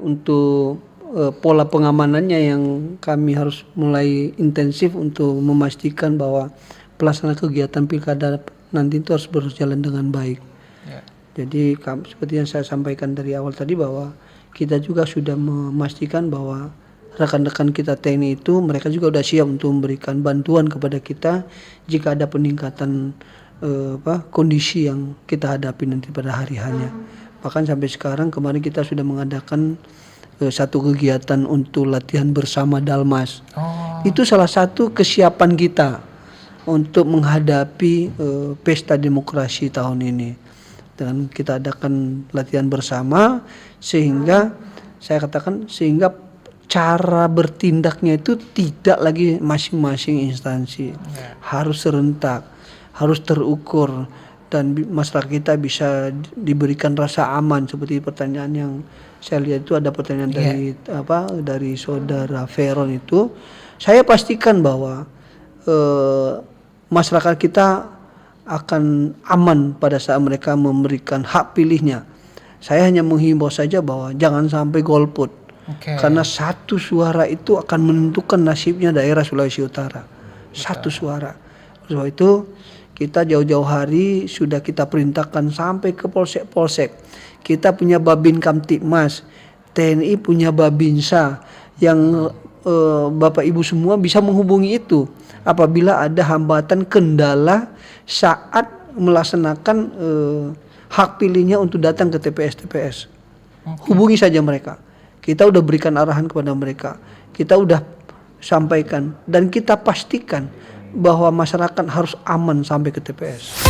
untuk pola pengamanannya yang kami harus mulai intensif untuk memastikan bahwa pelaksanaan kegiatan pilkada nanti itu harus berjalan dengan baik. Ya. Jadi seperti yang saya sampaikan dari awal tadi bahwa kita juga sudah memastikan bahwa rekan-rekan kita TNI itu mereka juga sudah siap untuk memberikan bantuan kepada kita jika ada peningkatan kondisi yang kita hadapi nanti pada hari hanya. Bahkan sampai sekarang kemarin kita sudah mengadakan satu kegiatan untuk latihan bersama Dalmas. Itu salah satu kesiapan kita untuk menghadapi pesta demokrasi tahun ini. Dan kita adakan latihan bersama sehingga saya katakan sehingga cara bertindaknya itu tidak lagi masing-masing instansi, harus serentak, harus terukur, dan masyarakat kita bisa diberikan rasa aman. Seperti pertanyaan yang saya lihat itu ada pertanyaan dari saudara Veron itu, saya pastikan bahwa masyarakat kita akan aman pada saat mereka memberikan hak pilihnya. Saya hanya menghimbau saja bahwa jangan sampai golput. Karena satu suara itu akan menentukan nasibnya daerah Sulawesi Utara. Satu suara. Sebab itu kita jauh-jauh hari sudah kita perintahkan sampai ke polsek-polsek. Kita punya Babin Kamtipmas, TNI punya Babinsa yang Bapak Ibu semua bisa menghubungi itu apabila ada hambatan kendala saat melaksanakan hak pilihnya untuk datang ke TPS. Hubungi saja mereka. Kita udah berikan arahan kepada mereka. Kita udah sampaikan dan kita pastikan bahwa masyarakat harus aman sampai ke TPS.